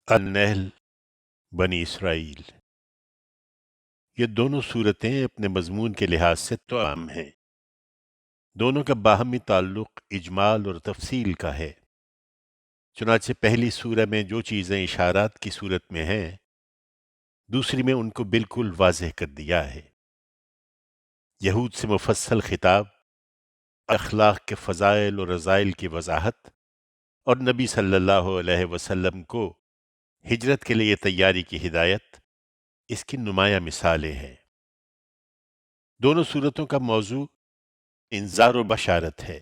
النحل بنی اسرائیل۔ یہ دونوں صورتیں اپنے مضمون کے لحاظ سے تو عام ہیں۔ دونوں کا باہمی تعلق اجمال اور تفصیل کا ہے۔ چنانچہ پہلی سورہ میں جو چیزیں اشارات کی صورت میں ہیں، دوسری میں ان کو بالکل واضح کر دیا ہے۔ یہود سے مفصل خطاب، اخلاق کے فضائل اور رذائل کی وضاحت، اور نبی صلی اللہ علیہ وسلم کو ہجرت کے لیے تیاری کی ہدایت اس کی نمایاں مثالیں ہیں۔ دونوں صورتوں کا موضوع انذار و بشارت ہے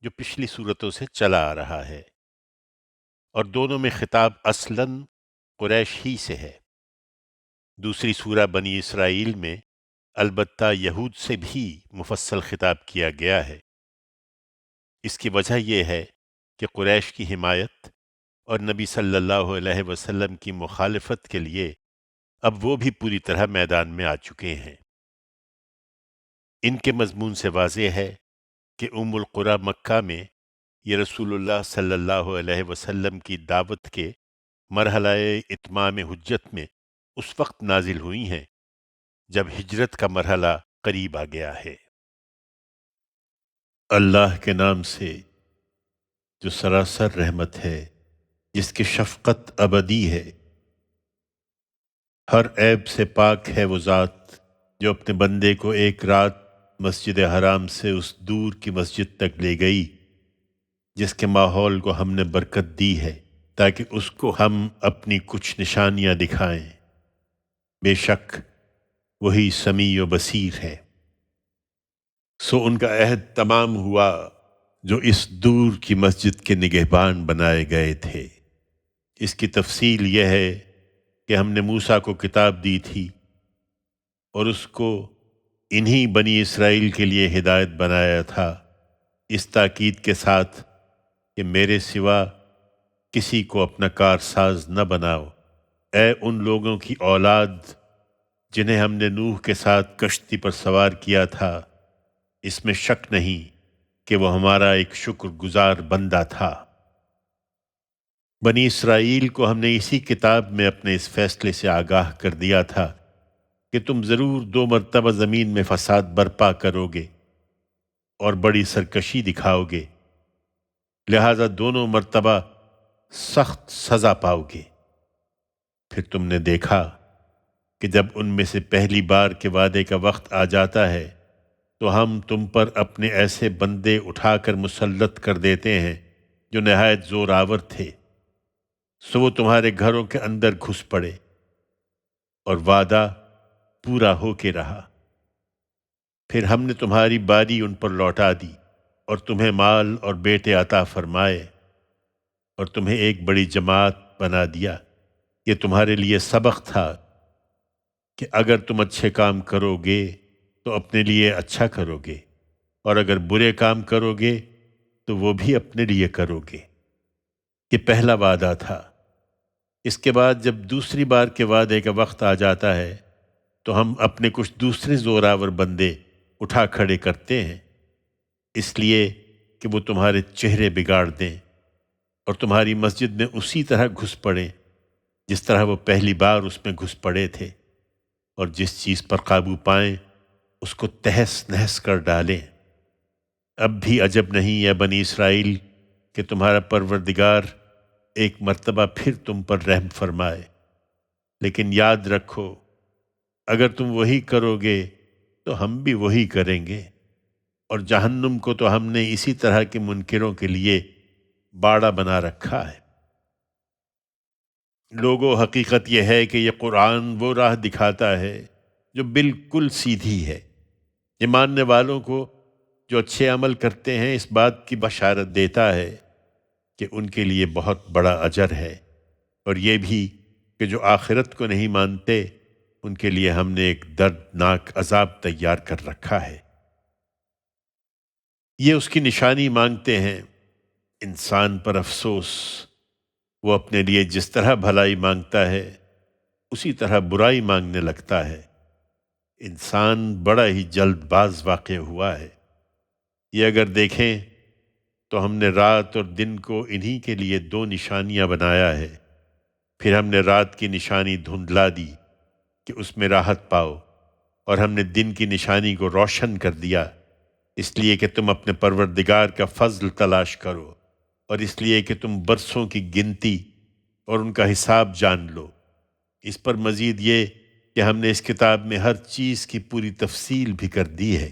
جو پچھلی صورتوں سے چلا آ رہا ہے، اور دونوں میں خطاب اصلاً قریش ہی سے ہے۔ دوسری سورہ بنی اسرائیل میں البتہ یہود سے بھی مفصل خطاب کیا گیا ہے۔ اس کی وجہ یہ ہے کہ قریش کی حمایت اور نبی صلی اللہ علیہ وسلم کی مخالفت کے لیے اب وہ بھی پوری طرح میدان میں آ چکے ہیں۔ ان کے مضمون سے واضح ہے کہ ام القریٰ مکہ میں یہ رسول اللہ صلی اللہ علیہ وسلم کی دعوت کے مرحلہ اتمام حجت میں اس وقت نازل ہوئی ہیں جب ہجرت کا مرحلہ قریب آ گیا ہے۔ اللہ کے نام سے جو سراسر رحمت ہے، جس کی شفقت ابدی ہے۔ ہر عیب سے پاک ہے وہ ذات جو اپنے بندے کو ایک رات مسجد حرام سے اس دور کی مسجد تک لے گئی جس کے ماحول کو ہم نے برکت دی ہے تاکہ اس کو ہم اپنی کچھ نشانیاں دکھائیں۔ بے شک وہی سمیع و بصیر ہے۔ سو ان کا عہد تمام ہوا جو اس دور کی مسجد کے نگہبان بنائے گئے تھے۔ اس کی تفصیل یہ ہے کہ ہم نے موسیٰ کو کتاب دی تھی اور اس کو انہی بنی اسرائیل کے لیے ہدایت بنایا تھا، اس تاکید کے ساتھ کہ میرے سوا کسی کو اپنا کارساز نہ بناؤ۔ اے ان لوگوں کی اولاد جنہیں ہم نے نوح کے ساتھ کشتی پر سوار کیا تھا، اس میں شک نہیں کہ وہ ہمارا ایک شکر گزار بندہ تھا۔ بنی اسرائیل کو ہم نے اسی کتاب میں اپنے اس فیصلے سے آگاہ کر دیا تھا کہ تم ضرور 2 مرتبہ زمین میں فساد برپا کرو گے اور بڑی سرکشی دکھاؤ گے، لہذا دونوں مرتبہ سخت سزا پاؤ گے۔ پھر تم نے دیکھا کہ جب ان میں سے پہلی بار کے وعدے کا وقت آ جاتا ہے تو ہم تم پر اپنے ایسے بندے اٹھا کر مسلط کر دیتے ہیں جو نہایت زور آور تھے، سو وہ تمہارے گھروں کے اندر گھس پڑے اور وعدہ پورا ہو کے رہا۔ پھر ہم نے تمہاری باری ان پر لوٹا دی اور تمہیں مال اور بیٹے عطا فرمائے اور تمہیں ایک بڑی جماعت بنا دیا۔ یہ تمہارے لیے سبق تھا کہ اگر تم اچھے کام کرو گے تو اپنے لیے اچھا کرو گے، اور اگر برے کام کرو گے تو وہ بھی اپنے لیے کرو گے۔ یہ پہلا وعدہ تھا۔ اس کے بعد جب دوسری بار کے وعدے کا وقت آ جاتا ہے تو ہم اپنے کچھ دوسرے زوراور بندے اٹھا کھڑے کرتے ہیں، اس لیے کہ وہ تمہارے چہرے بگاڑ دیں اور تمہاری مسجد میں اسی طرح گھس پڑیں جس طرح وہ پہلی بار اس میں گھس پڑے تھے، اور جس چیز پر قابو پائیں اس کو تہس نہس کر ڈالیں۔ اب بھی عجب نہیں ہے بنی اسرائیل کہ تمہارا پروردگار ایک مرتبہ پھر تم پر رحم فرمائے، لیکن یاد رکھو اگر تم وہی کرو گے تو ہم بھی وہی کریں گے، اور جہنم کو تو ہم نے اسی طرح کے منکروں کے لیے باڑا بنا رکھا ہے۔ لوگوں، حقیقت یہ ہے کہ یہ قرآن وہ راہ دکھاتا ہے جو بالکل سیدھی ہے۔ یہ ماننے والوں کو جو اچھے عمل کرتے ہیں اس بات کی بشارت دیتا ہے کہ ان کے لیے بہت بڑا اجر ہے، اور یہ بھی کہ جو آخرت کو نہیں مانتے ان کے لیے ہم نے ایک دردناک عذاب تیار کر رکھا ہے۔ یہ اس کی نشانی مانگتے ہیں، انسان پر افسوس، وہ اپنے لیے جس طرح بھلائی مانگتا ہے اسی طرح برائی مانگنے لگتا ہے۔ انسان بڑا ہی جلد باز واقع ہوا ہے۔ یہ اگر دیکھیں تو ہم نے رات اور دن کو انہی کے لیے 2 نشانیاں بنایا ہے، پھر ہم نے رات کی نشانی دھندلا دی کہ اس میں راحت پاؤ، اور ہم نے دن کی نشانی کو روشن کر دیا، اس لیے کہ تم اپنے پروردگار کا فضل تلاش کرو، اور اس لیے کہ تم برسوں کی گنتی اور ان کا حساب جان لو۔ اس پر مزید یہ کہ ہم نے اس کتاب میں ہر چیز کی پوری تفصیل بھی کر دی ہے۔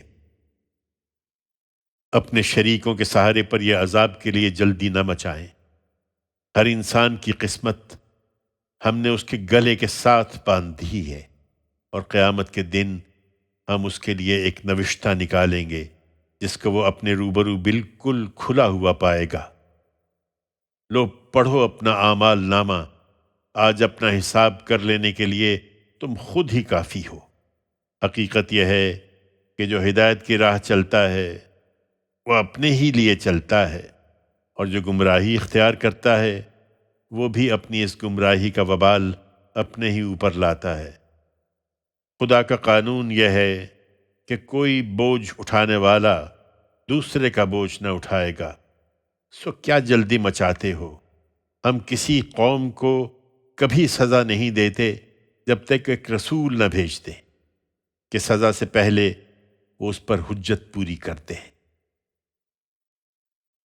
اپنے شریکوں کے سہارے پر یہ عذاب کے لیے جلدی نہ مچائیں۔ ہر انسان کی قسمت ہم نے اس کے گلے کے ساتھ باندھ دی ہے، اور قیامت کے دن ہم اس کے لیے ایک نوشتہ نکالیں گے جس کو وہ اپنے روبرو بالکل کھلا ہوا پائے گا۔ لو پڑھو اپنا اعمال نامہ، آج اپنا حساب کر لینے کے لیے تم خود ہی کافی ہو۔ حقیقت یہ ہے کہ جو ہدایت کی راہ چلتا ہے وہ اپنے ہی لیے چلتا ہے، اور جو گمراہی اختیار کرتا ہے وہ بھی اپنی اس گمراہی کا وبال اپنے ہی اوپر لاتا ہے۔ خدا کا قانون یہ ہے کہ کوئی بوجھ اٹھانے والا دوسرے کا بوجھ نہ اٹھائے گا، سو کیا جلدی مچاتے ہو؟ ہم کسی قوم کو کبھی سزا نہیں دیتے جب تک ایک رسول نہ بھیج دیں کہ سزا سے پہلے وہ اس پر حجت پوری کرتے ہیں۔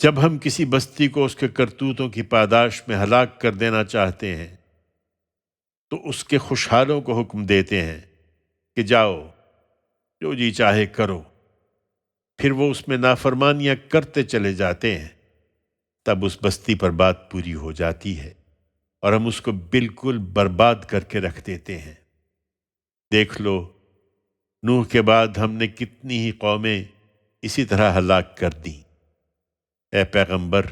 جب ہم کسی بستی کو اس کے کرتوتوں کی پاداش میں ہلاک کر دینا چاہتے ہیں تو اس کے خوشحالوں کو حکم دیتے ہیں کہ جاؤ جو جی چاہے کرو، پھر وہ اس میں نافرمانیاں کرتے چلے جاتے ہیں، تب اس بستی پر بات پوری ہو جاتی ہے اور ہم اس کو بالکل برباد کر کے رکھ دیتے ہیں۔ دیکھ لو نوح کے بعد ہم نے کتنی ہی قومیں اسی طرح ہلاک کر دیں۔ اے پیغمبر،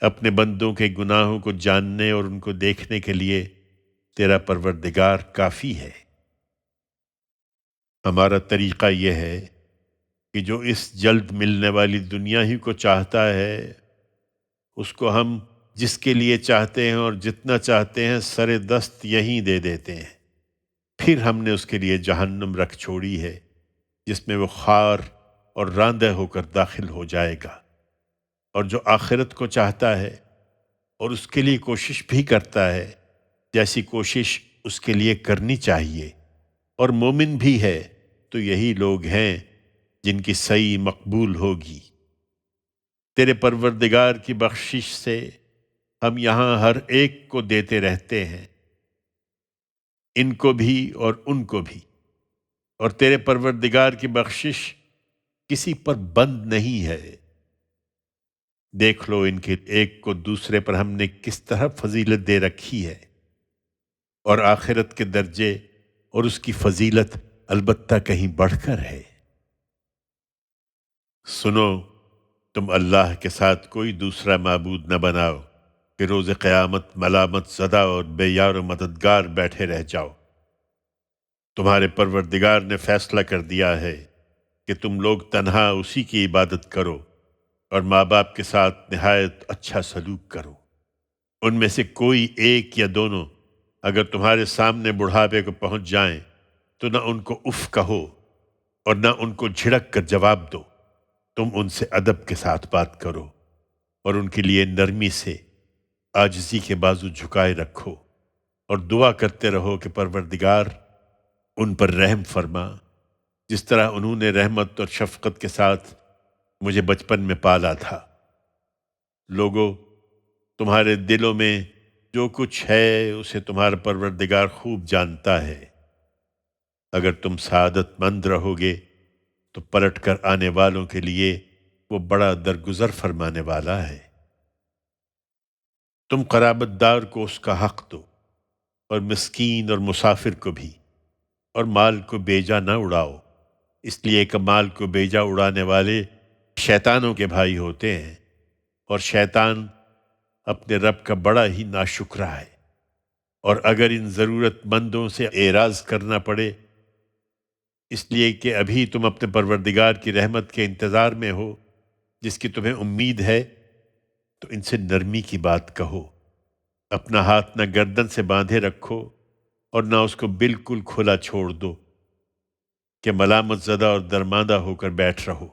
اپنے بندوں کے گناہوں کو جاننے اور ان کو دیکھنے کے لیے تیرا پروردگار کافی ہے۔ ہمارا طریقہ یہ ہے کہ جو اس جلد ملنے والی دنیا ہی کو چاہتا ہے اس کو ہم جس کے لیے چاہتے ہیں اور جتنا چاہتے ہیں سرے دست یہیں دے دیتے ہیں، پھر ہم نے اس کے لیے جہنم رکھ چھوڑی ہے جس میں وہ خار اور راندہ ہو کر داخل ہو جائے گا۔ اور جو آخرت کو چاہتا ہے اور اس کے لیے کوشش بھی کرتا ہے جیسی کوشش اس کے لیے کرنی چاہیے، اور مومن بھی ہے، تو یہی لوگ ہیں جن کی سعی مقبول ہوگی۔ تیرے پروردگار کی بخشش سے ہم یہاں ہر ایک کو دیتے رہتے ہیں، ان کو بھی اور ان کو بھی، اور تیرے پروردگار کی بخشش کسی پر بند نہیں ہے۔ دیکھ لو ان کے ایک کو دوسرے پر ہم نے کس طرح فضیلت دے رکھی ہے، اور آخرت کے درجے اور اس کی فضیلت البتہ کہیں بڑھ کر ہے۔ سنو، تم اللہ کے ساتھ کوئی دوسرا معبود نہ بناؤ کہ روز قیامت ملامت زدہ اور بے یار و مددگار بیٹھے رہ جاؤ۔ تمہارے پروردگار نے فیصلہ کر دیا ہے کہ تم لوگ تنہا اسی کی عبادت کرو اور ماں باپ کے ساتھ نہایت اچھا سلوک کرو۔ ان میں سے کوئی ایک یا دونوں اگر تمہارے سامنے بڑھاپے کو پہنچ جائیں تو نہ ان کو اف کہو اور نہ ان کو جھڑک کر جواب دو، تم ان سے ادب کے ساتھ بات کرو اور ان کے لیے نرمی سے عاجزی کے بازو جھکائے رکھو، اور دعا کرتے رہو کہ پروردگار ان پر رحم فرما جس طرح انہوں نے رحمت اور شفقت کے ساتھ مجھے بچپن میں پالا تھا۔ لوگو، تمہارے دلوں میں جو کچھ ہے اسے تمہارا پروردگار خوب جانتا ہے۔ اگر تم سعادت مند رہو گے تو پلٹ کر آنے والوں کے لیے وہ بڑا درگزر فرمانے والا ہے۔ تم قرابت دار کو اس کا حق دو، اور مسکین اور مسافر کو بھی، اور مال کو بیجا نہ اڑاؤ، اس لیے کہ مال کو بیجا اڑانے والے شیطانوں کے بھائی ہوتے ہیں، اور شیطان اپنے رب کا بڑا ہی ناشکرا ہے۔ اور اگر ان ضرورت مندوں سے اعراض کرنا پڑے اس لیے کہ ابھی تم اپنے پروردگار کی رحمت کے انتظار میں ہو جس کی تمہیں امید ہے، تو ان سے نرمی کی بات کہو۔ اپنا ہاتھ نہ گردن سے باندھے رکھو اور نہ اس کو بالکل کھلا چھوڑ دو کہ ملامت زدہ اور درماندہ ہو کر بیٹھ رہو۔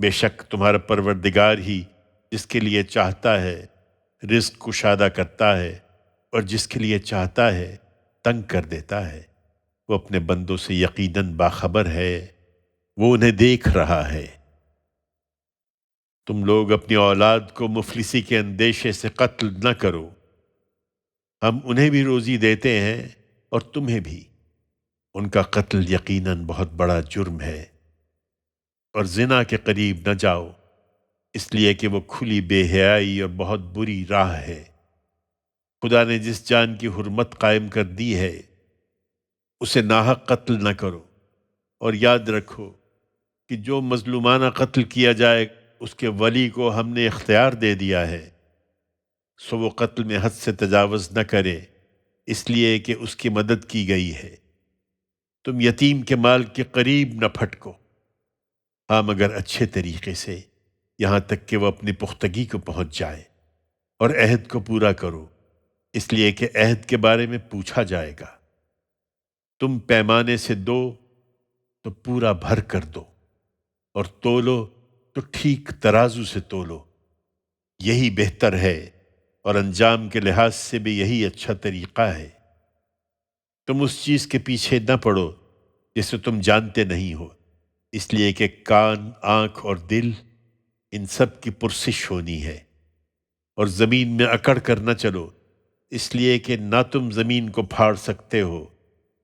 بے شک تمہارا پروردگار ہی جس کے لیے چاہتا ہے رزق کشادہ کرتا ہے اور جس کے لیے چاہتا ہے تنگ کر دیتا ہے۔ وہ اپنے بندوں سے یقیناً باخبر ہے، وہ انہیں دیکھ رہا ہے۔ تم لوگ اپنی اولاد کو مفلسی کے اندیشے سے قتل نہ کرو، ہم انہیں بھی روزی دیتے ہیں اور تمہیں بھی۔ ان کا قتل یقیناً بہت بڑا جرم ہے، اور زنا کے قریب نہ جاؤ، اس لیے کہ وہ کھلی بے حیائی اور بہت بری راہ ہے۔ خدا نے جس جان کی حرمت قائم کر دی ہے اسے ناحق قتل نہ کرو، اور یاد رکھو کہ جو مظلومانہ قتل کیا جائے اس کے ولی کو ہم نے اختیار دے دیا ہے، سو وہ قتل میں حد سے تجاوز نہ کرے، اس لیے کہ اس کی مدد کی گئی ہے۔ تم یتیم کے مال کے قریب نہ پھٹکو، ہاں مگر اچھے طریقے سے، یہاں تک کہ وہ اپنی پختگی کو پہنچ جائے، اور عہد کو پورا کرو، اس لیے کہ عہد کے بارے میں پوچھا جائے گا۔ تم پیمانے سے دو تو پورا بھر کر دو، اور تولو تو ٹھیک ترازو سے تولو، یہی بہتر ہے، اور انجام کے لحاظ سے بھی یہی اچھا طریقہ ہے۔ تم اس چیز کے پیچھے نہ پڑو جسے تم جانتے نہیں ہو، اس لیے کہ کان، آنکھ اور دل، ان سب کی پرسش ہونی ہے۔ اور زمین میں اکڑ کر نہ چلو، اس لیے کہ نہ تم زمین کو پھاڑ سکتے ہو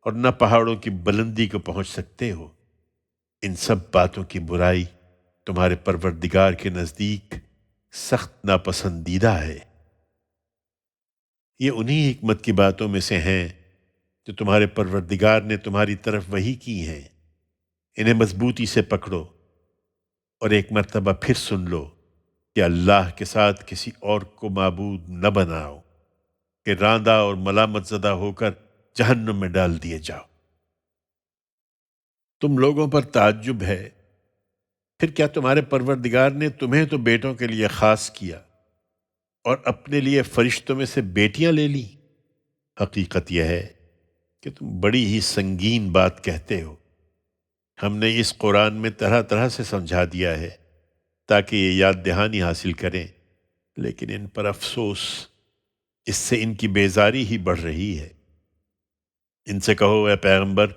اور نہ پہاڑوں کی بلندی کو پہنچ سکتے ہو۔ ان سب باتوں کی برائی تمہارے پروردگار کے نزدیک سخت ناپسندیدہ ہے۔ یہ انہی حکمت کی باتوں میں سے ہیں جو تمہارے پروردگار نے تمہاری طرف وحی کی ہیں۔ انہیں مضبوطی سے پکڑو، اور ایک مرتبہ پھر سن لو کہ اللہ کے ساتھ کسی اور کو معبود نہ بناؤ، کہ راندہ اور ملامت زدہ ہو کر جہنم میں ڈال دیے جاؤ۔ تم لوگوں پر تعجب ہے، پھر کیا تمہارے پروردگار نے تمہیں تو بیٹوں کے لیے خاص کیا اور اپنے لیے فرشتوں میں سے بیٹیاں لے لی؟ حقیقت یہ ہے کہ تم بڑی ہی سنگین بات کہتے ہو۔ ہم نے اس قرآن میں طرح طرح سے سمجھا دیا ہے تاکہ یہ یاد دہانی حاصل کریں، لیکن ان پر افسوس، اس سے ان کی بیزاری ہی بڑھ رہی ہے۔ ان سے کہو اے پیغمبر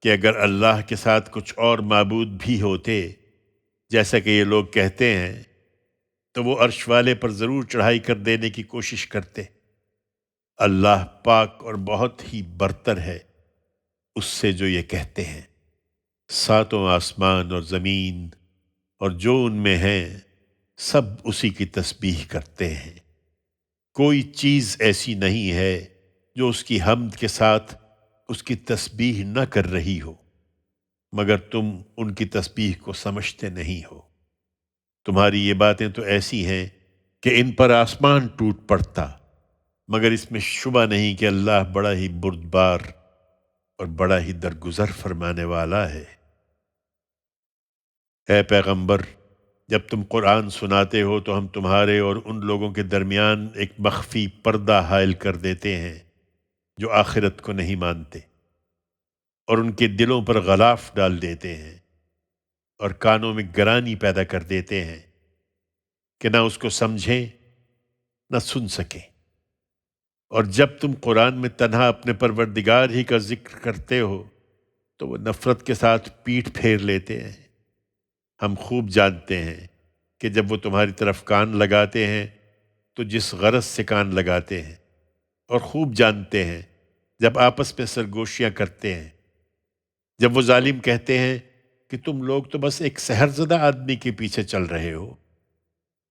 کہ اگر اللہ کے ساتھ کچھ اور معبود بھی ہوتے جیسا کہ یہ لوگ کہتے ہیں تو وہ عرش والے پر ضرور چڑھائی کر دینے کی کوشش کرتے۔ اللہ پاک اور بہت ہی برتر ہے اس سے جو یہ کہتے ہیں۔ ساتوں آسمان اور زمین اور جو ان میں ہیں سب اسی کی تسبیح کرتے ہیں۔ کوئی چیز ایسی نہیں ہے جو اس کی حمد کے ساتھ اس کی تسبیح نہ کر رہی ہو، مگر تم ان کی تسبیح کو سمجھتے نہیں ہو۔ تمہاری یہ باتیں تو ایسی ہیں کہ ان پر آسمان ٹوٹ پڑتا، مگر اس میں شبہ نہیں کہ اللہ بڑا ہی بردبار اور بڑا ہی درگزر فرمانے والا ہے۔ اے پیغمبر، جب تم قرآن سناتے ہو تو ہم تمہارے اور ان لوگوں کے درمیان ایک مخفی پردہ حائل کر دیتے ہیں جو آخرت کو نہیں مانتے، اور ان کے دلوں پر غلاف ڈال دیتے ہیں اور کانوں میں گرانی پیدا کر دیتے ہیں کہ نہ اس کو سمجھیں نہ سن سکیں۔ اور جب تم قرآن میں تنہا اپنے پروردگار ہی کا ذکر کرتے ہو تو وہ نفرت کے ساتھ پیٹھ پھیر لیتے ہیں۔ ہم خوب جانتے ہیں کہ جب وہ تمہاری طرف کان لگاتے ہیں تو جس غرض سے کان لگاتے ہیں، اور خوب جانتے ہیں جب آپس میں سرگوشیاں کرتے ہیں، جب وہ ظالم کہتے ہیں کہ تم لوگ تو بس ایک سحرزدہ آدمی کے پیچھے چل رہے ہو۔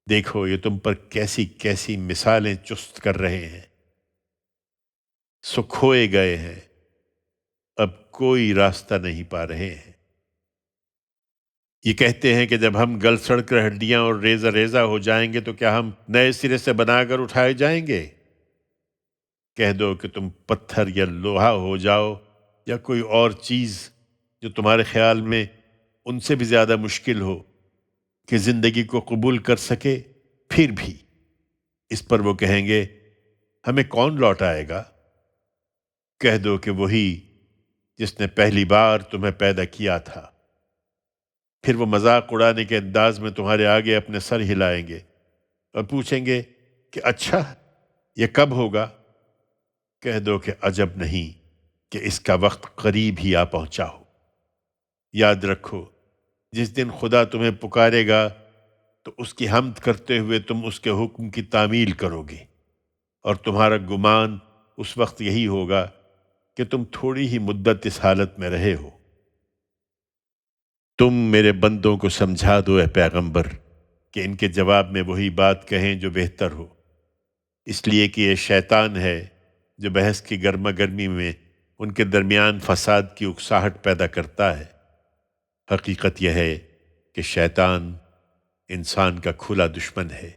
دیکھو یہ تم پر کیسی کیسی مثالیں چست کر رہے ہیں۔ سو کھوئے گئے ہیں، اب کوئی راستہ نہیں پا رہے ہیں۔ یہ کہتے ہیں کہ جب ہم گل سڑ کر ہڈیاں اور ریزہ ریزہ ہو جائیں گے تو کیا ہم نئے سرے سے بنا کر اٹھائے جائیں گے؟ کہہ دو کہ تم پتھر یا لوہا ہو جاؤ یا کوئی اور چیز جو تمہارے خیال میں ان سے بھی زیادہ مشکل ہو کہ زندگی کو قبول کر سکے، پھر بھی اس پر وہ کہیں گے ہمیں کون لوٹائے گا؟ کہہ دو کہ وہی جس نے پہلی بار تمہیں پیدا کیا تھا۔ پھر وہ مذاق اڑانے کے انداز میں تمہارے آگے اپنے سر ہلائیں گے اور پوچھیں گے کہ اچھا یہ کب ہوگا؟ کہہ دو کہ عجب نہیں کہ اس کا وقت قریب ہی آ پہنچا ہو۔ یاد رکھو، جس دن خدا تمہیں پکارے گا تو اس کی حمد کرتے ہوئے تم اس کے حکم کی تعمیل کرو گے، اور تمہارا گمان اس وقت یہی ہوگا کہ تم تھوڑی ہی مدت اس حالت میں رہے ہو۔ تم میرے بندوں کو سمجھا دو اے پیغمبر کہ ان کے جواب میں وہی بات کہیں جو بہتر ہو، اس لیے کہ یہ شیطان ہے جو بحث کی گرما گرمی میں ان کے درمیان فساد کی اکساہٹ پیدا کرتا ہے۔ حقیقت یہ ہے کہ شیطان انسان کا کھلا دشمن ہے۔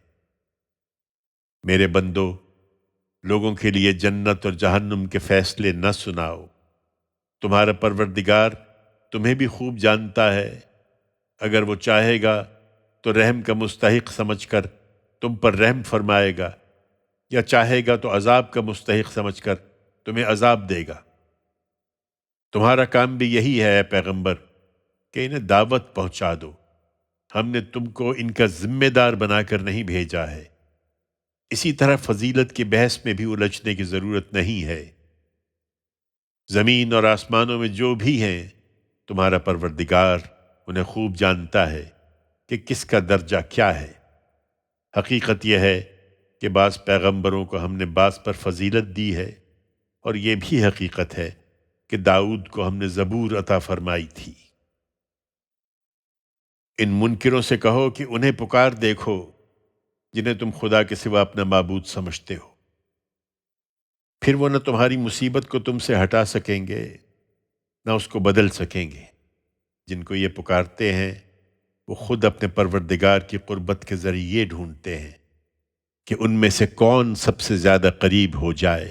میرے بندو، لوگوں کے لیے جنت اور جہنم کے فیصلے نہ سناؤ۔ تمہارا پروردگار تمہیں بھی خوب جانتا ہے۔ اگر وہ چاہے گا تو رحم کا مستحق سمجھ کر تم پر رحم فرمائے گا، یا چاہے گا تو عذاب کا مستحق سمجھ کر تمہیں عذاب دے گا۔ تمہارا کام بھی یہی ہے اے پیغمبر کہ انہیں دعوت پہنچا دو۔ ہم نے تم کو ان کا ذمہ دار بنا کر نہیں بھیجا ہے۔ اسی طرح فضیلت کی بحث میں بھی الجھنے کی ضرورت نہیں ہے۔ زمین اور آسمانوں میں جو بھی ہیں، تمہارا پروردگار انہیں خوب جانتا ہے کہ کس کا درجہ کیا ہے۔ حقیقت یہ ہے کہ بعض پیغمبروں کو ہم نے بعض پر فضیلت دی ہے، اور یہ بھی حقیقت ہے کہ داؤد کو ہم نے زبور عطا فرمائی تھی۔ ان منکروں سے کہو کہ انہیں پکار دیکھو جنہیں تم خدا کے سوا اپنا معبود سمجھتے ہو، پھر وہ نہ تمہاری مصیبت کو تم سے ہٹا سکیں گے نہ اس کو بدل سکیں گے۔ جن کو یہ پکارتے ہیں وہ خود اپنے پروردگار کی قربت کے ذریعے یہ ڈھونڈتے ہیں کہ ان میں سے کون سب سے زیادہ قریب ہو جائے۔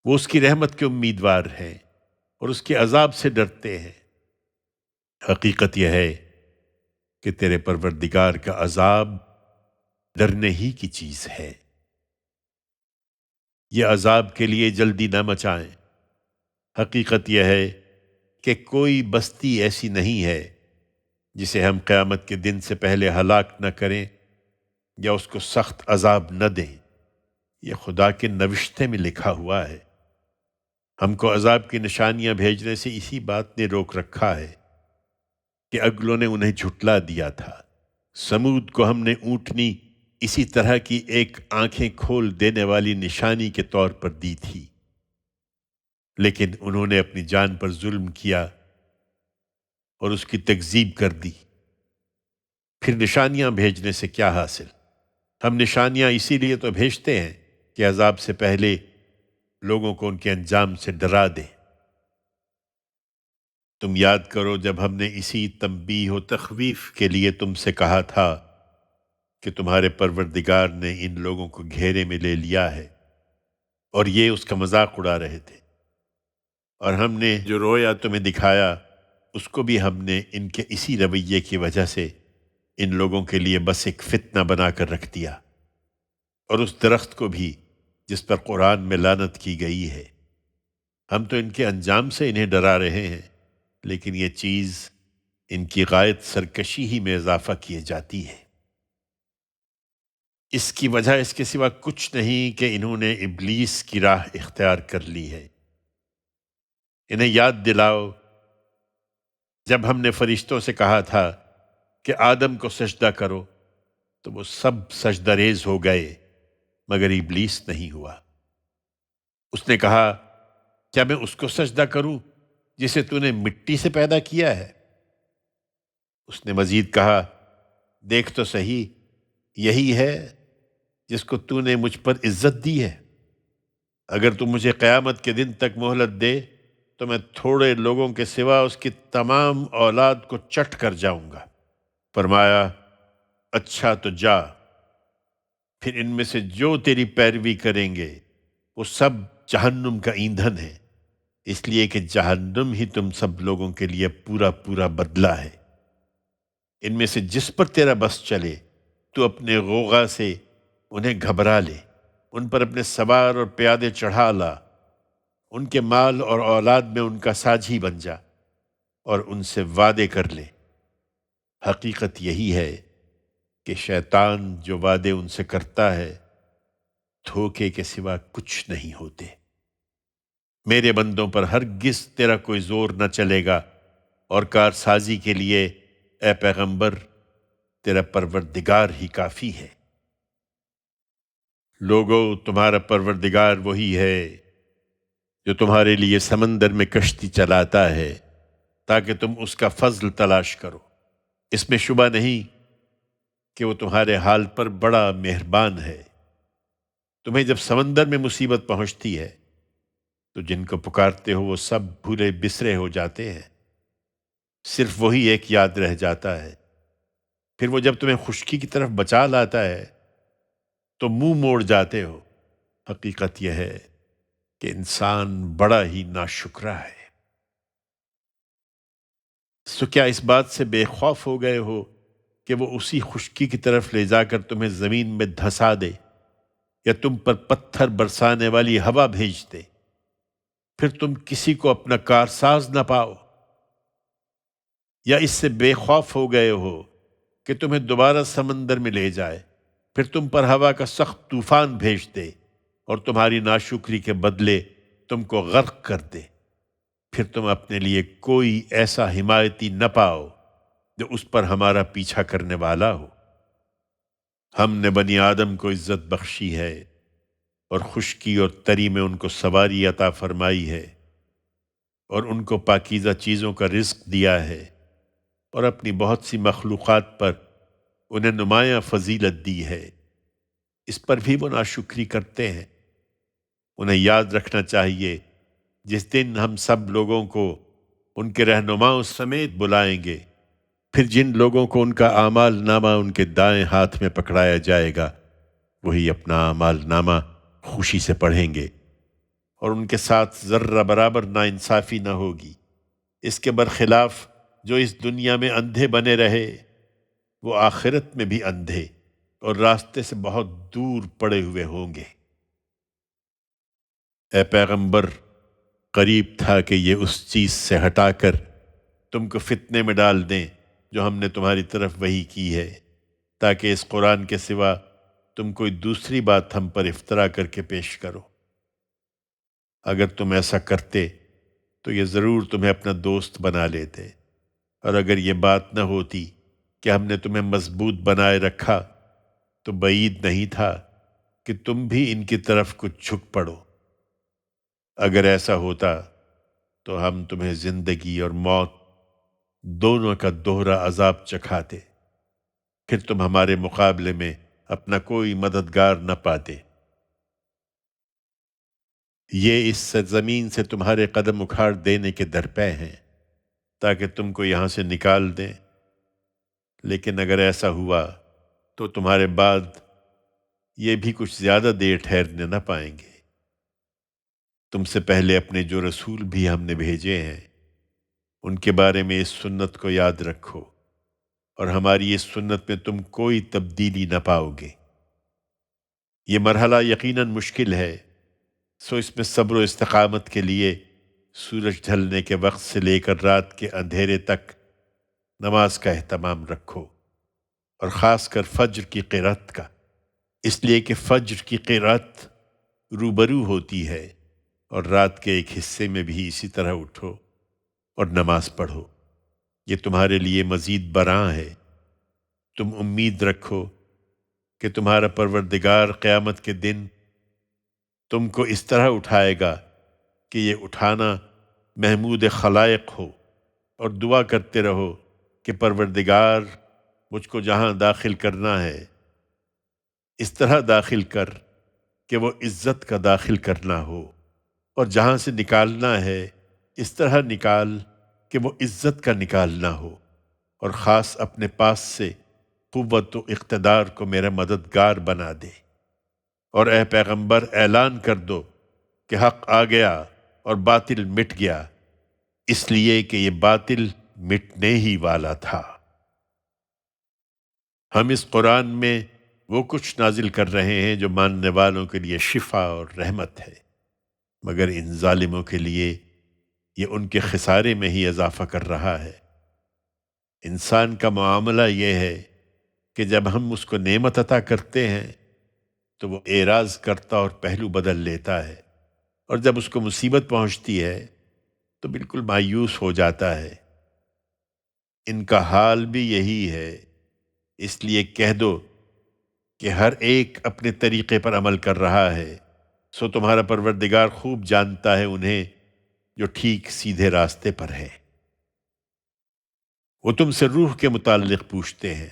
وہ اس کی رحمت کے امیدوار ہیں اور اس کے عذاب سے ڈرتے ہیں۔ حقیقت یہ ہے کہ تیرے پروردگار کا عذاب ڈرنے ہی کی چیز ہے۔ یہ عذاب کے لیے جلدی نہ مچائیں۔ حقیقت یہ ہے کہ کوئی بستی ایسی نہیں ہے جسے ہم قیامت کے دن سے پہلے ہلاک نہ کریں یا اس کو سخت عذاب نہ دیں۔ یہ خدا کے نوشتے میں لکھا ہوا ہے۔ ہم کو عذاب کی نشانیاں بھیجنے سے اسی بات نے روک رکھا ہے کہ اگلوں نے انہیں جھٹلا دیا تھا۔ سمود کو ہم نے اونٹنی اسی طرح کی ایک آنکھیں کھول دینے والی نشانی کے طور پر دی تھی، لیکن انہوں نے اپنی جان پر ظلم کیا اور اس کی تکذیب کر دی۔ پھر نشانیاں بھیجنے سے کیا حاصل؟ ہم نشانیاں اسی لیے تو بھیجتے ہیں کہ عذاب سے پہلے لوگوں کو ان کے انجام سے ڈرا دیں۔ تم یاد کرو جب ہم نے اسی تنبیہ و تخویف کے لیے تم سے کہا تھا کہ تمہارے پروردگار نے ان لوگوں کو گھیرے میں لے لیا ہے، اور یہ اس کا مذاق اڑا رہے تھے، اور ہم نے جو رویا تمہیں دکھایا اس کو بھی ہم نے ان کے اسی رویے کی وجہ سے ان لوگوں کے لیے بس ایک فتنہ بنا کر رکھ دیا، اور اس درخت کو بھی جس پر قرآن میں لعنت کی گئی ہے۔ ہم تو ان کے انجام سے انہیں ڈرا رہے ہیں، لیکن یہ چیز ان کی غایت سرکشی ہی میں اضافہ کیے جاتی ہے۔ اس کی وجہ اس کے سوا کچھ نہیں کہ انہوں نے ابلیس کی راہ اختیار کر لی ہے۔ انہیں یاد دلاؤ جب ہم نے فرشتوں سے کہا تھا کہ آدم کو سجدہ کرو تو وہ سب سجدہ ریز ہو گئے مگر ابلیس نہیں ہوا۔ اس نے کہا، کیا میں اس کو سجدہ کروں جسے تو نے مٹی سے پیدا کیا ہے؟ اس نے مزید کہا، دیکھ تو صحیح، یہی ہے جس کو تو نے مجھ پر عزت دی ہے۔ اگر تو مجھے قیامت کے دن تک مہلت دے تو میں تھوڑے لوگوں کے سوا اس کی تمام اولاد کو چٹ کر جاؤں گا۔ فرمایا، اچھا تو جا، پھر ان میں سے جو تیری پیروی کریں گے وہ سب جہنم کا ایندھن ہے، اس لیے کہ جہنم ہی تم سب لوگوں کے لیے پورا پورا بدلہ ہے۔ ان میں سے جس پر تیرا بس چلے تو اپنے غوغا سے انہیں گھبرا لے، ان پر اپنے سوار اور پیادے چڑھا لا، ان کے مال اور اولاد میں ان کا ساجھی بن جا اور ان سے وعدے کر لے۔ حقیقت یہی ہے کہ شیطان جو وعدے ان سے کرتا ہے دھوکے کے سوا کچھ نہیں ہوتے۔ میرے بندوں پر ہرگز تیرا کوئی زور نہ چلے گا، اور کارسازی کے لیے اے پیغمبر تیرا پروردگار ہی کافی ہے۔ لوگو، تمہارا پروردگار وہی ہے جو تمہارے لیے سمندر میں کشتی چلاتا ہے تاکہ تم اس کا فضل تلاش کرو۔ اس میں شبہ نہیں کہ وہ تمہارے حال پر بڑا مہربان ہے۔ تمہیں جب سمندر میں مصیبت پہنچتی ہے تو جن کو پکارتے ہو وہ سب بھولے بسرے ہو جاتے ہیں، صرف وہی ایک یاد رہ جاتا ہے۔ پھر وہ جب تمہیں خشکی کی طرف بچا لاتا ہے تو منہ موڑ جاتے ہو۔ حقیقت یہ ہے کہ انسان بڑا ہی ناشکرا ہے۔ سو کیا اس بات سے بے خوف ہو گئے ہو کہ وہ اسی خشکی کی طرف لے جا کر تمہیں زمین میں دھسا دے، یا تم پر پتھر برسانے والی ہوا بھیج دے، پھر تم کسی کو اپنا کارساز نہ پاؤ؟ یا اس سے بے خوف ہو گئے ہو کہ تمہیں دوبارہ سمندر میں لے جائے، پھر تم پر ہوا کا سخت طوفان بھیج دے اور تمہاری ناشکری کے بدلے تم کو غرق کر دے، پھر تم اپنے لیے کوئی ایسا حمایتی نہ پاؤ جو اس پر ہمارا پیچھا کرنے والا ہو۔ ہم نے بنی آدم کو عزت بخشی ہے اور خشکی اور تری میں ان کو سواری عطا فرمائی ہے، اور ان کو پاکیزہ چیزوں کا رزق دیا ہے، اور اپنی بہت سی مخلوقات پر انہیں نمایاں فضیلت دی ہے۔ اس پر بھی وہ ناشکری کرتے ہیں۔ انہیں یاد رکھنا چاہیے جس دن ہم سب لوگوں کو ان کے رہنماؤں سمیت بلائیں گے، پھر جن لوگوں کو ان کا اعمال نامہ ان کے دائیں ہاتھ میں پکڑایا جائے گا وہی اپنا اعمال نامہ خوشی سے پڑھیں گے، اور ان کے ساتھ ذرہ برابر ناانصافی نہ ہوگی۔ اس کے برخلاف جو اس دنیا میں اندھے بنے رہے وہ آخرت میں بھی اندھے اور راستے سے بہت دور پڑے ہوئے ہوں گے۔ اے پیغمبر، قریب تھا کہ یہ اس چیز سے ہٹا کر تم کو فتنے میں ڈال دیں جو ہم نے تمہاری طرف وحی کی ہے، تاکہ اس قرآن کے سوا تم کوئی دوسری بات ہم پر افترا کر کے پیش کرو۔ اگر تم ایسا کرتے تو یہ ضرور تمہیں اپنا دوست بنا لیتے، اور اگر یہ بات نہ ہوتی کہ ہم نے تمہیں مضبوط بنائے رکھا تو بعید نہیں تھا کہ تم بھی ان کی طرف کچھ جھک پڑو۔ اگر ایسا ہوتا تو ہم تمہیں زندگی اور موت دونوں کا دوہرا عذاب چکھاتے، پھر تم ہمارے مقابلے میں اپنا کوئی مددگار نہ پاتے۔ یہ اس سرزمین سے تمہارے قدم اکھاڑ دینے کے درپے ہیں تاکہ تم کو یہاں سے نکال دیں، لیکن اگر ایسا ہوا تو تمہارے بعد یہ بھی کچھ زیادہ دیر ٹھہرنے نہ پائیں گے۔ تم سے پہلے اپنے جو رسول بھی ہم نے بھیجے ہیں ان کے بارے میں اس سنت کو یاد رکھو، اور ہماری اس سنت میں تم کوئی تبدیلی نہ پاؤ گے۔ یہ مرحلہ یقیناً مشکل ہے، سو اس میں صبر و استقامت کے لیے سورج ڈھلنے کے وقت سے لے کر رات کے اندھیرے تک نماز کا اہتمام رکھو، اور خاص کر فجر کی قرات کا، اس لیے کہ فجر کی قرات روبرو ہوتی ہے، اور رات کے ایک حصے میں بھی اسی طرح اٹھو اور نماز پڑھو۔ یہ تمہارے لیے مزید براں ہے۔ تم امید رکھو کہ تمہارا پروردگار قیامت کے دن تم کو اس طرح اٹھائے گا کہ یہ اٹھانا محمود خلائق ہو، اور دعا کرتے رہو کہ پروردگار مجھ کو جہاں داخل کرنا ہے اس طرح داخل کر کہ وہ عزت کا داخل کرنا ہو، اور جہاں سے نکالنا ہے اس طرح نکال کہ وہ عزت کا نکالنا ہو، اور خاص اپنے پاس سے قوت و اقتدار کو میرا مددگار بنا دے۔ اور اے پیغمبر، اعلان کر دو کہ حق آ گیا اور باطل مٹ گیا، اس لیے کہ یہ باطل مٹنے ہی والا تھا۔ ہم اس قرآن میں وہ کچھ نازل کر رہے ہیں جو ماننے والوں کے لیے شفا اور رحمت ہے، مگر ان ظالموں کے لیے یہ ان کے خسارے میں ہی اضافہ کر رہا ہے۔ انسان کا معاملہ یہ ہے کہ جب ہم اس کو نعمت عطا کرتے ہیں تو وہ اعراض کرتا اور پہلو بدل لیتا ہے، اور جب اس کو مصیبت پہنچتی ہے تو بالکل مایوس ہو جاتا ہے۔ ان کا حال بھی یہی ہے، اس لیے کہہ دو کہ ہر ایک اپنے طریقے پر عمل کر رہا ہے، سو تمہارا پروردگار خوب جانتا ہے انہیں جو ٹھیک سیدھے راستے پر ہے۔ وہ تم سے روح کے متعلق پوچھتے ہیں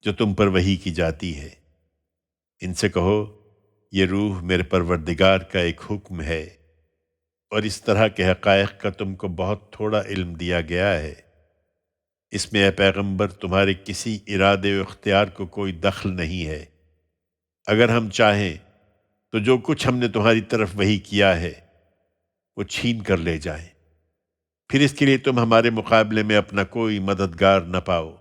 جو تم پر وحی کی جاتی ہے۔ ان سے کہو یہ روح میرے پروردگار کا ایک حکم ہے، اور اس طرح کے حقائق کا تم کو بہت تھوڑا علم دیا گیا ہے۔ اس میں اے پیغمبر تمہارے کسی ارادے و اختیار کو کوئی دخل نہیں ہے۔ اگر ہم چاہیں تو جو کچھ ہم نے تمہاری طرف وحی کیا ہے وہ چھین کر لے جائیں، پھر اس کے لیے تم ہمارے مقابلے میں اپنا کوئی مددگار نہ پاؤ،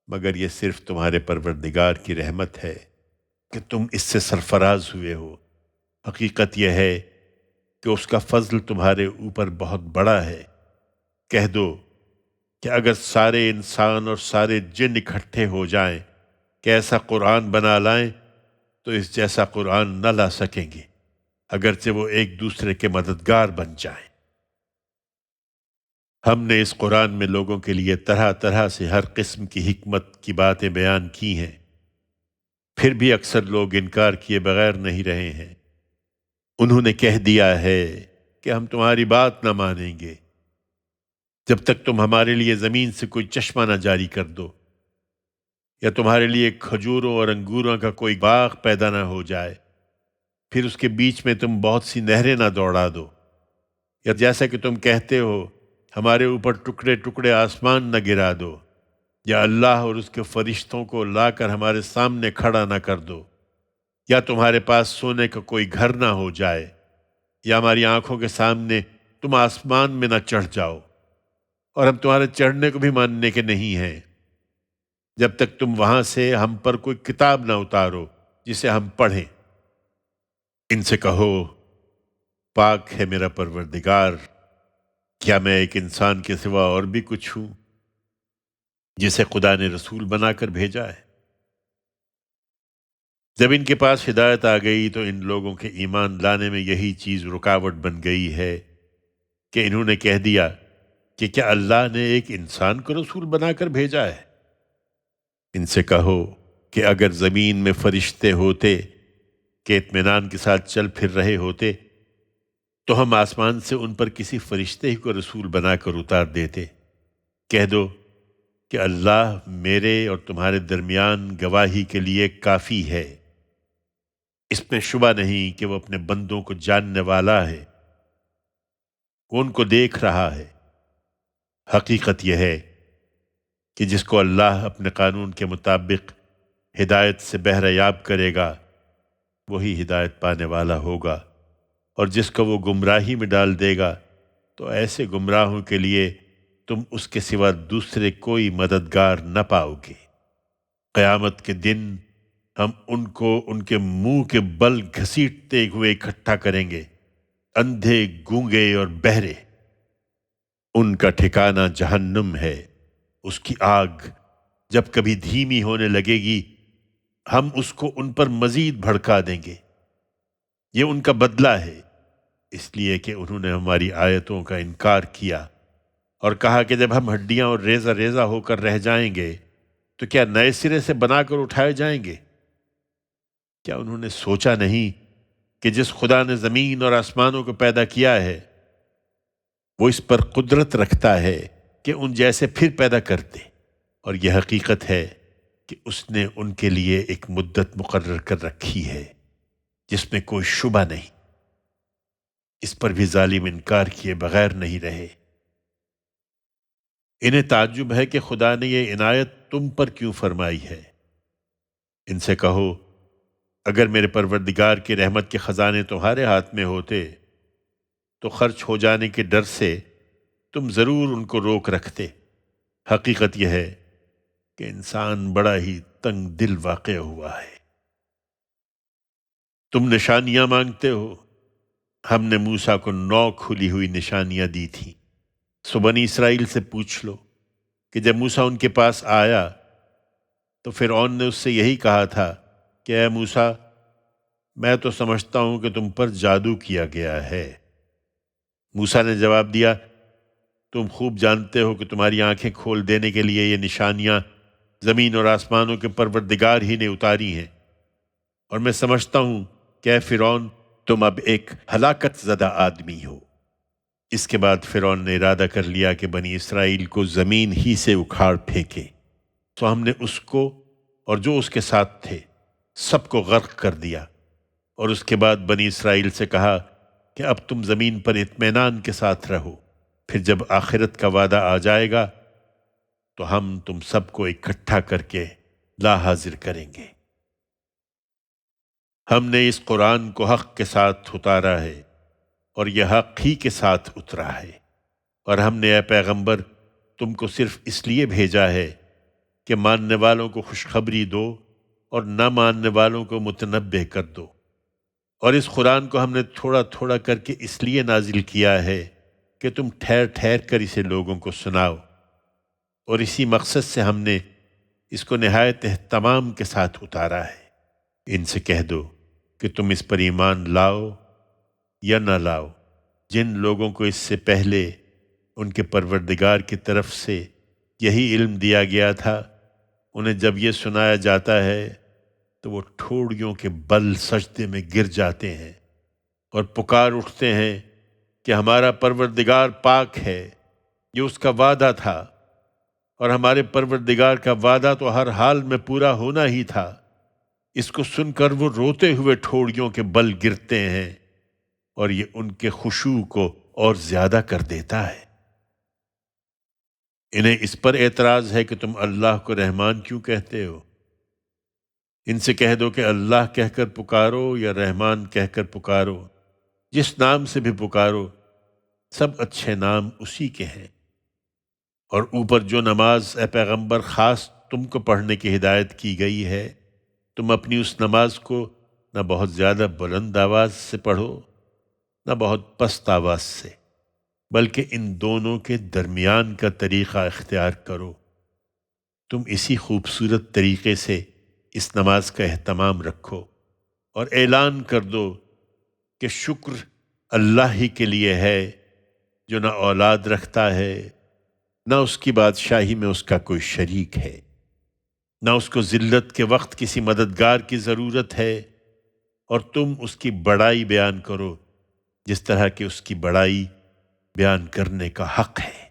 مگر یہ صرف تمہارے پروردگار کی رحمت ہے کہ تم اس سے سرفراز ہوئے ہو۔ حقیقت یہ ہے کہ اس کا فضل تمہارے اوپر بہت بڑا ہے۔ کہہ دو کہ اگر سارے انسان اور سارے جن اکٹھے ہو جائیں کہ ایسا قرآن بنا لائیں تو اس جیسا قرآن نہ لا سکیں گے، اگرچہ وہ ایک دوسرے کے مددگار بن جائیں۔ ہم نے اس قرآن میں لوگوں کے لیے طرح طرح سے ہر قسم کی حکمت کی باتیں بیان کی ہیں، پھر بھی اکثر لوگ انکار کیے بغیر نہیں رہے ہیں۔ انہوں نے کہہ دیا ہے کہ ہم تمہاری بات نہ مانیں گے جب تک تم ہمارے لیے زمین سے کوئی چشمہ نہ جاری کر دو، یا تمہارے لیے کھجوروں اور انگوروں کا کوئی باغ پیدا نہ ہو جائے، پھر اس کے بیچ میں تم بہت سی نہریں نہ دوڑا دو، یا جیسا کہ تم کہتے ہو ہمارے اوپر ٹکڑے ٹکڑے آسمان نہ گرا دو، یا اللہ اور اس کے فرشتوں کو لا کر ہمارے سامنے کھڑا نہ کر دو، یا تمہارے پاس سونے کا کوئی گھر نہ ہو جائے، یا ہماری آنکھوں کے سامنے تم آسمان میں نہ چڑھ جاؤ، اور ہم تمہارے چڑھنے کو بھی ماننے کے نہیں ہیں جب تک تم وہاں سے ہم پر کوئی کتاب نہ اتارو جسے ہم پڑھیں۔ ان سے کہو پاک ہے میرا پروردگار، کیا میں ایک انسان کے سوا اور بھی کچھ ہوں جسے خدا نے رسول بنا کر بھیجا ہے؟ جب ان کے پاس ہدایت آ گئی تو ان لوگوں کے ایمان لانے میں یہی چیز رکاوٹ بن گئی ہے کہ انہوں نے کہہ دیا کہ کیا اللہ نے ایک انسان کو رسول بنا کر بھیجا ہے؟ ان سے کہو کہ اگر زمین میں فرشتے ہوتے کہ اطمینان کے ساتھ چل پھر رہے ہوتے تو ہم آسمان سے ان پر کسی فرشتے ہی کو رسول بنا کر اتار دیتے۔ کہہ دو کہ اللہ میرے اور تمہارے درمیان گواہی کے لیے کافی ہے، اس میں شبہ نہیں کہ وہ اپنے بندوں کو جاننے والا ہے، وہ ان کو دیکھ رہا ہے۔ حقیقت یہ ہے کہ جس کو اللہ اپنے قانون کے مطابق ہدایت سے بہرہ یاب کرے گا وہی ہدایت پانے والا ہوگا، اور جس کو وہ گمراہی میں ڈال دے گا تو ایسے گمراہوں کے لیے تم اس کے سوا دوسرے کوئی مددگار نہ پاؤ گے۔ قیامت کے دن ہم ان کو ان کے منہ کے بل گھسیٹتے ہوئے اکٹھا کریں گے، اندھے، گونگے اور بہرے۔ ان کا ٹھکانہ جہنم ہے، اس کی آگ جب کبھی دھیمی ہونے لگے گی ہم اس کو ان پر مزید بھڑکا دیں گے۔ یہ ان کا بدلہ ہے، اس لیے کہ انہوں نے ہماری آیتوں کا انکار کیا اور کہا کہ جب ہم ہڈیاں اور ریزہ ریزہ ہو کر رہ جائیں گے تو کیا نئے سرے سے بنا کر اٹھائے جائیں گے؟ کیا انہوں نے سوچا نہیں کہ جس خدا نے زمین اور آسمانوں کو پیدا کیا ہے وہ اس پر قدرت رکھتا ہے کہ ان جیسے پھر پیدا کر دے، اور یہ حقیقت ہے کہ اس نے ان کے لیے ایک مدت مقرر کر رکھی ہے جس میں کوئی شبہ نہیں۔ اس پر بھی ظالم انکار کیے بغیر نہیں رہے۔ انہیں تعجب ہے کہ خدا نے یہ عنایت تم پر کیوں فرمائی ہے۔ ان سے کہو اگر میرے پروردگار کی رحمت کے خزانے تمہارے ہاتھ میں ہوتے تو خرچ ہو جانے کے ڈر سے تم ضرور ان کو روک رکھتے۔ حقیقت یہ ہے کہ انسان بڑا ہی تنگ دل واقع ہوا ہے۔ تم نشانیاں مانگتے ہو، ہم نے موسیٰ کو 9 کھلی ہوئی نشانیاں دی تھیں۔ سو بنی اسرائیل سے پوچھ لو کہ جب موسیٰ ان کے پاس آیا تو فرعون نے اس سے یہی کہا تھا کہ اے موسیٰ، میں تو سمجھتا ہوں کہ تم پر جادو کیا گیا ہے۔ موسیٰ نے جواب دیا، تم خوب جانتے ہو کہ تمہاری آنکھیں کھول دینے کے لیے یہ نشانیاں زمین اور آسمانوں کے پروردگار ہی نے اتاری ہیں، اور میں سمجھتا ہوں کہ اے فرعون، تم اب ایک ہلاکت زدہ آدمی ہو۔ اس کے بعد فرعون نے ارادہ کر لیا کہ بنی اسرائیل کو زمین ہی سے اکھاڑ پھینکے، تو ہم نے اس کو اور جو اس کے ساتھ تھے سب کو غرق کر دیا، اور اس کے بعد بنی اسرائیل سے کہا کہ اب تم زمین پر اطمینان کے ساتھ رہو، پھر جب آخرت کا وعدہ آ جائے گا تو ہم تم سب کو اکٹھا کر کے لا حاضر کریں گے۔ ہم نے اس قرآن کو حق کے ساتھ اتارا ہے اور یہ حق ہی کے ساتھ اترا ہے، اور ہم نے اے پیغمبر تم کو صرف اس لیے بھیجا ہے کہ ماننے والوں کو خوشخبری دو اور نہ ماننے والوں کو متنبہ کر دو، اور اس قرآن کو ہم نے تھوڑا تھوڑا کر کے اس لیے نازل کیا ہے کہ تم ٹھہر ٹھہر کر اسے لوگوں کو سناؤ، اور اسی مقصد سے ہم نے اس کو نہایت اہتمام کے ساتھ اتارا ہے۔ ان سے کہہ دو کہ تم اس پر ایمان لاؤ یا نہ لاؤ، جن لوگوں کو اس سے پہلے ان کے پروردگار کی طرف سے یہی علم دیا گیا تھا، انہیں جب یہ سنایا جاتا ہے تو وہ ٹھوڑیوں کے بل سجدے میں گر جاتے ہیں اور پکار اٹھتے ہیں کہ ہمارا پروردگار پاک ہے، یہ اس کا وعدہ تھا، اور ہمارے پروردگار کا وعدہ تو ہر حال میں پورا ہونا ہی تھا۔ اس کو سن کر وہ روتے ہوئے ٹھوڑیوں کے بل گرتے ہیں، اور یہ ان کے خشوع کو اور زیادہ کر دیتا ہے۔ انہیں اس پر اعتراض ہے کہ تم اللہ کو رحمان کیوں کہتے ہو؟ ان سے کہہ دو کہ اللہ کہہ کر پکارو یا رحمان کہہ کر پکارو، جس نام سے بھی پکارو سب اچھے نام اسی کے ہیں۔ اور اوپر جو نماز اے پیغمبر خاص تم کو پڑھنے کی ہدایت کی گئی ہے، تم اپنی اس نماز کو نہ بہت زیادہ بلند آواز سے پڑھو نہ بہت پست آواز سے، بلکہ ان دونوں کے درمیان کا طریقہ اختیار کرو۔ تم اسی خوبصورت طریقے سے اس نماز کا اہتمام رکھو، اور اعلان کر دو کہ شکر اللہ ہی کے لیے ہے، جو نہ اولاد رکھتا ہے نہ اس کی بادشاہی میں اس کا کوئی شریک ہے، نہ اس کو ذلت کے وقت کسی مددگار کی ضرورت ہے، اور تم اس کی بڑائی بیان کرو جس طرح کہ اس کی بڑائی بیان کرنے کا حق ہے۔